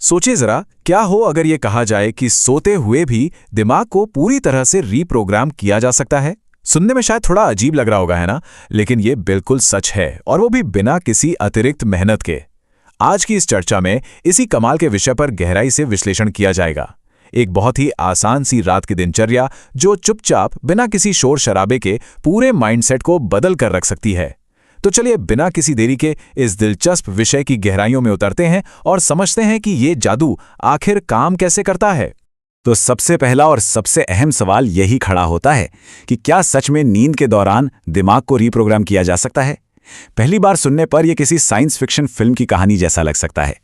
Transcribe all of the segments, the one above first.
सोचिए जरा, क्या हो अगर ये कहा जाए कि सोते हुए भी दिमाग को पूरी तरह से रीप्रोग्राम किया जा सकता है। सुनने में शायद थोड़ा अजीब लग रहा होगा, है ना? लेकिन ये बिल्कुल सच है, और वो भी बिना किसी अतिरिक्त मेहनत के। आज की इस चर्चा में इसी कमाल के विषय पर गहराई से विश्लेषण किया जाएगा। एक बहुत ही आसान सी रात की दिनचर्या जो चुपचाप बिना किसी शोर शराबे के पूरे माइंडसेट को बदल कर रख सकती है। तो चलिए बिना किसी देरी के इस दिलचस्प विषय की गहराइयों में उतरते हैं और समझते हैं कि ये जादू आखिर काम कैसे करता है। तो सबसे पहला और सबसे अहम सवाल यही खड़ा होता है कि क्या सच में नींद के दौरान दिमाग को रीप्रोग्राम किया जा सकता है? पहली बार सुनने पर यह किसी साइंस फिक्शन फिल्म की कहानी जैसा लग सकता है,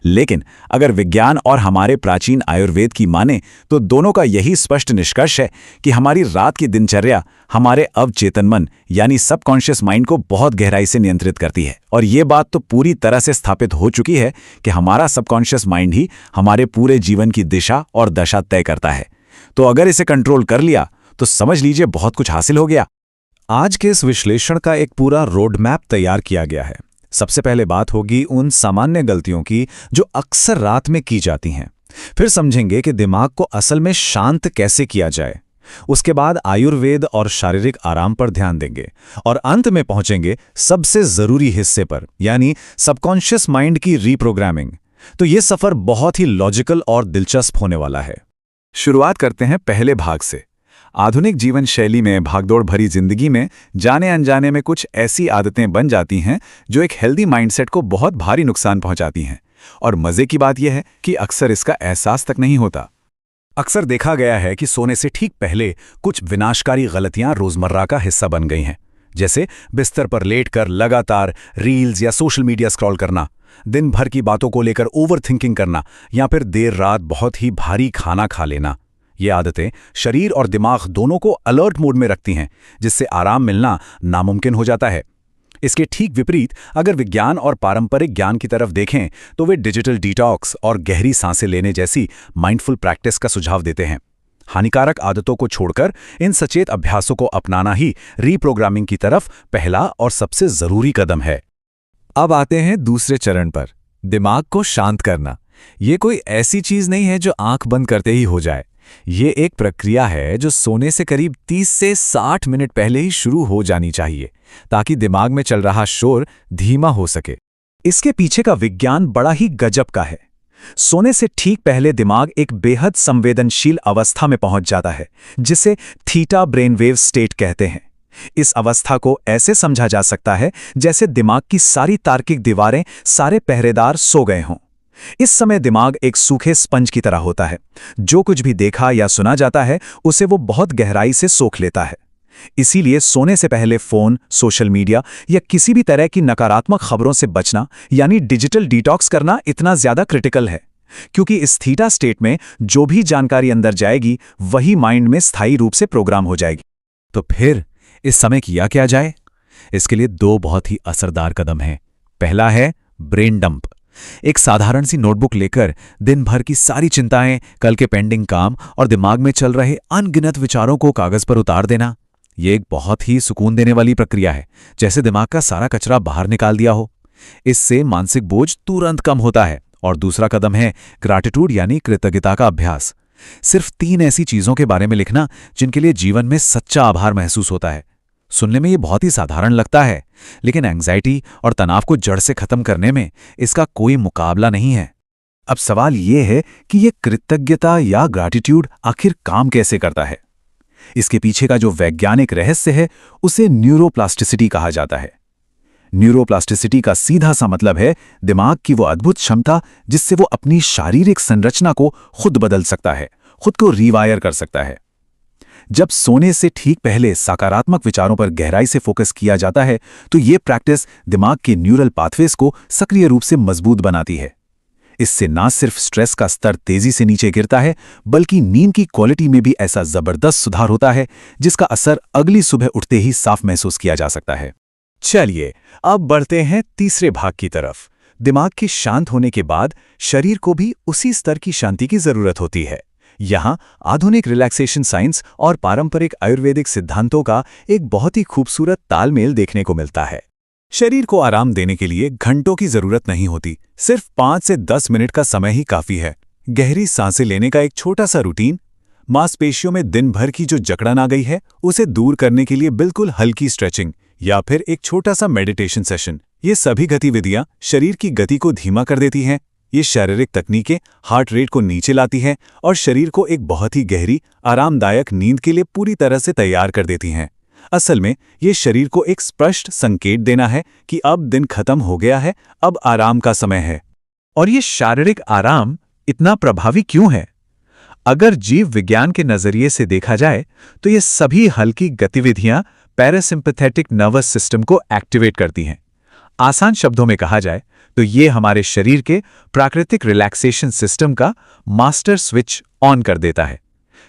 लेकिन अगर विज्ञान और हमारे प्राचीन आयुर्वेद की माने तो दोनों का यही स्पष्ट निष्कर्ष है कि हमारी रात की दिनचर्या हमारे अवचेतन मन यानी सबकॉन्शियस माइंड को बहुत गहराई से नियंत्रित करती है। और ये बात तो पूरी तरह से स्थापित हो चुकी है कि हमारा सबकॉन्शियस माइंड ही हमारे पूरे जीवन की दिशा और दशा तय करता है। तो अगर इसे कंट्रोल कर लिया तो समझ लीजिए बहुत कुछ हासिल हो गया। आज के इस विश्लेषण का एक पूरा रोड मैप तैयार किया गया है। सबसे पहले बात होगी उन सामान्य गलतियों की जो अक्सर रात में की जाती हैं। फिर समझेंगे कि दिमाग को असल में शांत कैसे किया जाए। उसके बाद आयुर्वेद और शारीरिक आराम पर ध्यान देंगे और अंत में पहुंचेंगे सबसे जरूरी हिस्से पर, यानी सबकॉन्शियस माइंड की रीप्रोग्रामिंग। तो ये सफर बहुत ही लॉजिकल और दिलचस्प होने वाला है। शुरुआत करते हैं पहले भाग से। आधुनिक जीवन शैली में, भागदौड़ भरी जिंदगी में जाने अनजाने में कुछ ऐसी आदतें बन जाती हैं जो एक हेल्दी माइंडसेट को बहुत भारी नुकसान पहुंचाती हैं। और मजे की बात यह है कि अक्सर इसका एहसास तक नहीं होता। अक्सर देखा गया है कि सोने से ठीक पहले कुछ विनाशकारी गलतियां रोजमर्रा का हिस्सा बन गई हैं, जैसे बिस्तर पर लेटकर लगातार रील्स या सोशल मीडिया स्क्रॉल करना, दिन भर की बातों को लेकर ओवर थिंकिंग करना, या फिर देर रात बहुत ही भारी खाना खा लेना। ये आदतें शरीर और दिमाग दोनों को अलर्ट मोड में रखती हैं, जिससे आराम मिलना नामुमकिन हो जाता है। इसके ठीक विपरीत अगर विज्ञान और पारंपरिक ज्ञान की तरफ देखें तो वे डिजिटल डिटॉक्स और गहरी सांसें लेने जैसी माइंडफुल प्रैक्टिस का सुझाव देते हैं। हानिकारक आदतों को छोड़कर इन सचेत अभ्यासों को अपनाना ही रीप्रोग्रामिंग की तरफ पहला और सबसे जरूरी कदम है। अब आते हैं दूसरे चरण पर, दिमाग को शांत करना। ये कोई ऐसी चीज नहीं है जो आंख बंद करते ही हो जाए। ये एक प्रक्रिया है जो सोने से करीब 30 से 60 मिनट पहले ही शुरू हो जानी चाहिए, ताकि दिमाग में चल रहा शोर धीमा हो सके। इसके पीछे का विज्ञान बड़ा ही गजब का है। सोने से ठीक पहले दिमाग एक बेहद संवेदनशील अवस्था में पहुंच जाता है, जिसे थीटा ब्रेनवेव स्टेट कहते हैं। इस अवस्था को ऐसे समझा जा सकता है जैसे दिमाग की सारी तार्किक दीवारें, सारे पहरेदार सो गए हों। इस समय दिमाग एक सूखे स्पंज की तरह होता है। जो कुछ भी देखा या सुना जाता है उसे वो बहुत गहराई से सोख लेता है। इसीलिए सोने से पहले फोन, सोशल मीडिया या किसी भी तरह की नकारात्मक खबरों से बचना यानी डिजिटल डिटॉक्स करना इतना ज्यादा क्रिटिकल है, क्योंकि इस थीटा स्टेट में जो भी जानकारी अंदर जाएगी वही माइंड में स्थायी रूप से प्रोग्राम हो जाएगी। तो फिर इस समय किया क्या जाए? इसके लिए दो बहुत ही असरदार कदम हैं। पहला है ब्रेन डंप। एक साधारण सी नोटबुक लेकर दिन भर की सारी चिंताएं, कल के पेंडिंग काम और दिमाग में चल रहे अनगिनत विचारों को कागज पर उतार देना। ये एक बहुत ही सुकून देने वाली प्रक्रिया है, जैसे दिमाग का सारा कचरा बाहर निकाल दिया हो। इससे मानसिक बोझ तुरंत कम होता है। और दूसरा कदम है ग्रैटिट्यूड यानी कृतज्ञता का अभ्यास। सिर्फ 3 ऐसी चीजों के बारे में लिखना जिनके लिए जीवन में सच्चा आभार महसूस होता है। सुनने में ये बहुत ही साधारण लगता है, लेकिन एंग्जाइटी और तनाव को जड़ से खत्म करने में इसका कोई मुकाबला नहीं है। अब सवाल ये है कि ये कृतज्ञता या ग्रैटिट्यूड आखिर काम कैसे करता है? इसके पीछे का जो वैज्ञानिक रहस्य है उसे न्यूरोप्लास्टिसिटी कहा जाता है। न्यूरोप्लास्टिसिटी का सीधा सा मतलब है दिमाग की वो अद्भुत क्षमता जिससे वो अपनी शारीरिक संरचना को खुद बदल सकता है, खुद को रीवायर कर सकता है। जब सोने से ठीक पहले सकारात्मक विचारों पर गहराई से फोकस किया जाता है तो ये प्रैक्टिस दिमाग के न्यूरल पाथवेज को सक्रिय रूप से मजबूत बनाती है। इससे न सिर्फ स्ट्रेस का स्तर तेजी से नीचे गिरता है, बल्कि नींद की क्वालिटी में भी ऐसा जबरदस्त सुधार होता है जिसका असर अगली सुबह उठते ही साफ महसूस किया जा सकता है। चलिए अब बढ़ते हैं तीसरे भाग की तरफ। दिमाग के शांत होने के बाद शरीर को भी उसी स्तर की शांति की जरूरत होती है। यहाँ आधुनिक रिलैक्सेशन साइंस और पारंपरिक आयुर्वेदिक सिद्धांतों का एक बहुत ही खूबसूरत तालमेल देखने को मिलता है। शरीर को आराम देने के लिए घंटों की जरूरत नहीं होती, सिर्फ 5 से 10 मिनट का समय ही काफी है। गहरी सांसें लेने का एक छोटा सा रूटीन, मांसपेशियों में दिन भर की जो जकड़न आ गई है उसे दूर करने के लिए बिल्कुल हल्की स्ट्रेचिंग या फिर एक छोटा सा मेडिटेशन सेशन, ये सभी गतिविधियां शरीर की गति को धीमा कर देती हैं। ये शारीरिक तकनीकें हार्ट रेट को नीचे लाती हैं और शरीर को एक बहुत ही गहरी, आरामदायक नींद के लिए पूरी तरह से तैयार कर देती हैं। असल में ये शरीर को एक स्पष्ट संकेत देना है कि अब दिन खत्म हो गया है, अब आराम का समय है। और ये शारीरिक आराम इतना प्रभावी क्यों है? अगर जीव विज्ञान के नजरिए से देखा जाए तो ये सभी हल्की गतिविधियां पैरासिम्पैथेटिक नर्वस सिस्टम को एक्टिवेट करती हैं। आसान शब्दों में कहा जाए तो ये हमारे शरीर के प्राकृतिक रिलैक्सेशन सिस्टम का मास्टर स्विच ऑन कर देता है।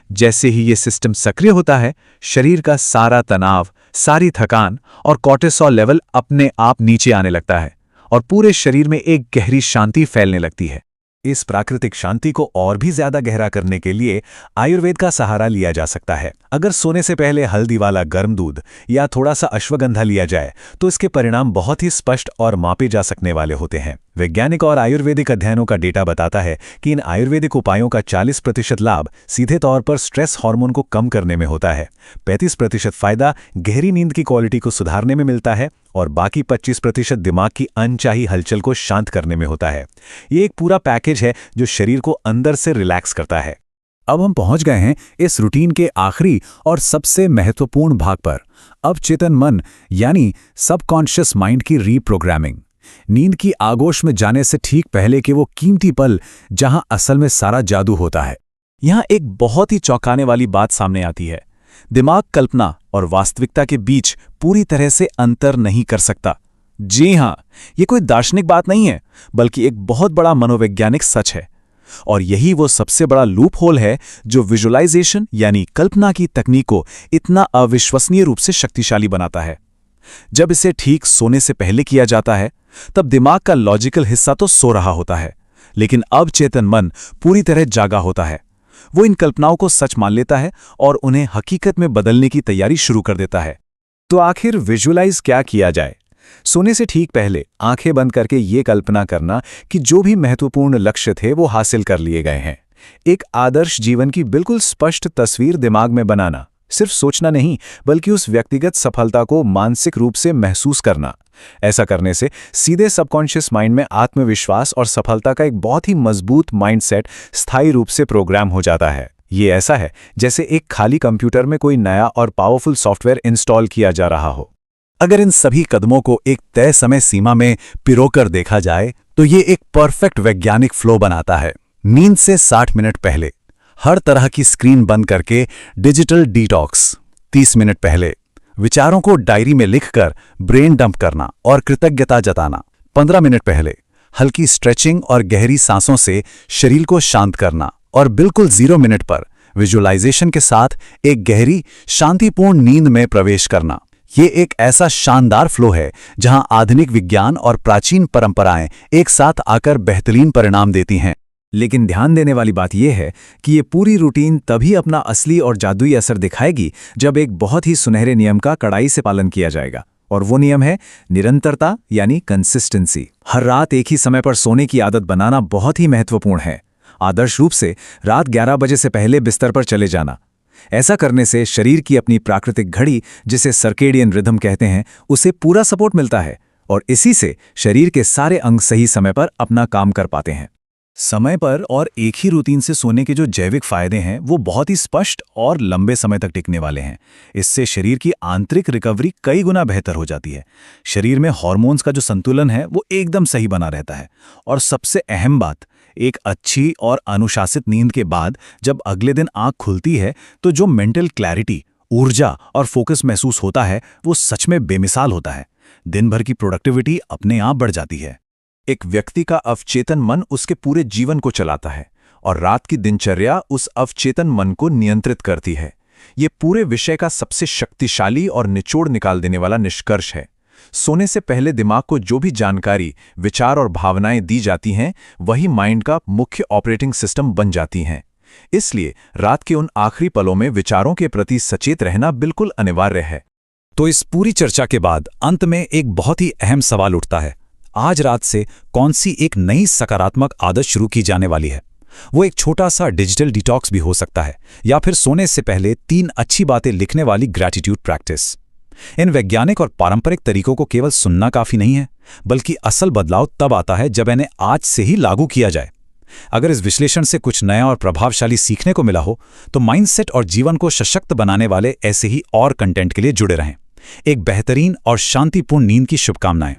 जैसे ही ये सिस्टम सक्रिय होता है, शरीर का सारा तनाव, सारी थकान और कॉर्टिसोल लेवल अपने आप नीचे आने लगता है और पूरे शरीर में एक गहरी शांति फैलने लगती है। इस प्राकृतिक शांति को और भी ज्यादा गहरा करने के लिए आयुर्वेद का सहारा लिया जा सकता है। अगर सोने से पहले हल्दी वाला गर्म दूध या थोड़ा सा अश्वगंधा लिया जाए तो इसके परिणाम बहुत ही स्पष्ट और मापे जा सकने वाले होते हैं। वैज्ञानिक और आयुर्वेदिक अध्ययनों का डेटा बताता है कि इन आयुर्वेदिक उपायों का 40% लाभ सीधे तौर पर स्ट्रेस हार्मोन को कम करने में होता है, 35% फायदा गहरी नींद की क्वालिटी को सुधारने में मिलता है और बाकी 25% दिमाग की अनचाही हलचल को शांत करने में होता है। ये एक पूरा पैकेज है जो शरीर को अंदर से रिलैक्स करता है। अब हम पहुंच गए हैं इस रूटीन के आखिरी और सबसे महत्वपूर्ण भाग पर, अवचेतन मन यानी सबकॉन्शियस माइंड की रीप्रोग्रामिंग। नींद की आगोश में जाने से ठीक पहले के वो कीमती पल जहां असल में सारा जादू होता है। यहां एक बहुत ही चौंकाने वाली बात सामने आती है। दिमाग कल्पना और वास्तविकता के बीच पूरी तरह से अंतर नहीं कर सकता। जी हां, ये कोई दार्शनिक बात नहीं है, बल्कि एक बहुत बड़ा मनोवैज्ञानिक सच है। और यही वो सबसे बड़ा लूप होल है जो विजुअलाइजेशन यानी कल्पना की तकनीक को इतना अविश्वसनीय रूप से शक्तिशाली बनाता है। जब इसे ठीक सोने से पहले किया जाता है तब दिमाग का लॉजिकल हिस्सा तो सो रहा होता है, लेकिन अवचेतन मन पूरी तरह जागा होता है। वो इन कल्पनाओं को सच मान लेता है और उन्हें हकीकत में बदलने की तैयारी शुरू कर देता है। तो आखिर विजुअलाइज क्या किया जाए? सोने से ठीक पहले आंखें बंद करके ये कल्पना करना कि जो भी महत्वपूर्ण लक्ष्य थे वो हासिल कर लिए गए हैं। एक आदर्श जीवन की बिल्कुल स्पष्ट तस्वीर दिमाग में बनाना, सिर्फ सोचना नहीं बल्कि उस व्यक्तिगत सफलता को मानसिक रूप से महसूस करना। ऐसा करने से सीधे सबकॉन्शियस माइंड में आत्मविश्वास और सफलता का एक बहुत ही मजबूत माइंडसेट स्थायी रूप से प्रोग्राम हो जाता है। ये ऐसा है जैसे एक खाली कंप्यूटर में कोई नया और पावरफुल सॉफ्टवेयर इंस्टॉल किया जा रहा हो। अगर इन सभी कदमों को एक तय समय सीमा में पिरोकर देखा जाए तो ये एक परफेक्ट वैज्ञानिक फ्लो बनाता है। नींद से 60 मिनट पहले हर तरह की स्क्रीन बंद करके डिजिटल डिटॉक्स। 30 मिनट पहले विचारों को डायरी में लिखकर ब्रेन डंप करना और कृतज्ञता जताना। 15 मिनट पहले हल्की स्ट्रेचिंग और गहरी सांसों से शरीर को शांत करना और बिल्कुल 0 मिनट पर विजुअलाइजेशन के साथ एक गहरी शांतिपूर्ण नींद में प्रवेश करना। ये एक ऐसा शानदार फ्लो है जहां आधुनिक विज्ञान और प्राचीन परंपराएं एक साथ आकर बेहतरीन परिणाम देती हैं। लेकिन ध्यान देने वाली बात यह है कि ये पूरी रूटीन तभी अपना असली और जादुई असर दिखाएगी जब एक बहुत ही सुनहरे नियम का कड़ाई से पालन किया जाएगा। और वो नियम है निरंतरता यानी कंसिस्टेंसी। हर रात एक ही समय पर सोने की आदत बनाना बहुत ही महत्वपूर्ण है। आदर्श रूप से रात 11 बजे से पहले बिस्तर पर चले जाना। ऐसा करने से शरीर की अपनी प्राकृतिक घड़ी, जिसे सर्केडियन रिदम कहते हैं, उसे पूरा सपोर्ट मिलता है और इसी से शरीर के सारे अंग सही समय पर अपना काम कर पाते हैं। समय पर और एक ही रूटीन से सोने के जो जैविक फायदे हैं वो बहुत ही स्पष्ट और लंबे समय तक टिकने वाले हैं। इससे शरीर की आंतरिक रिकवरी कई गुना बेहतर हो जाती है। शरीर में हार्मोन्स का जो संतुलन है वो एकदम सही बना रहता है। और सबसे अहम बात, एक अच्छी और अनुशासित नींद के बाद जब अगले दिन आंख खुलती है तो जो मेंटल क्लैरिटी, ऊर्जा और फोकस महसूस होता है वो सच में बेमिसाल होता है। दिन भर की प्रोडक्टिविटी अपने आप बढ़ जाती है। एक व्यक्ति का अवचेतन मन उसके पूरे जीवन को चलाता है और रात की दिनचर्या उस अवचेतन मन को नियंत्रित करती है। ये पूरे विषय का सबसे शक्तिशाली और निचोड़ निकाल देने वाला निष्कर्ष है। सोने से पहले दिमाग को जो भी जानकारी, विचार और भावनाएं दी जाती हैं वही माइंड का मुख्य ऑपरेटिंग सिस्टम बन जाती हैं। इसलिए रात के उन आखिरी पलों में विचारों के प्रति सचेत रहना बिल्कुल अनिवार्य है। तो इस पूरी चर्चा के बाद अंत में एक बहुत ही अहम सवाल उठता है। आज रात से कौन सी एक नई सकारात्मक आदत शुरू की जाने वाली है? वो एक छोटा सा डिजिटल डिटॉक्स भी हो सकता है, या फिर सोने से पहले 3 अच्छी बातें लिखने वाली ग्रैटिट्यूड प्रैक्टिस। इन वैज्ञानिक और पारंपरिक तरीकों को केवल सुनना काफी नहीं है, बल्कि असल बदलाव तब आता है जब इन्हें आज से ही लागू किया जाए। अगर इस विश्लेषण से कुछ नया और प्रभावशाली सीखने को मिला हो, तो माइंडसेट और जीवन को सशक्त बनाने वाले ऐसे ही और कंटेंट के लिए जुड़े रहें। एक बेहतरीन और शांतिपूर्ण नींद की शुभकामनाएं।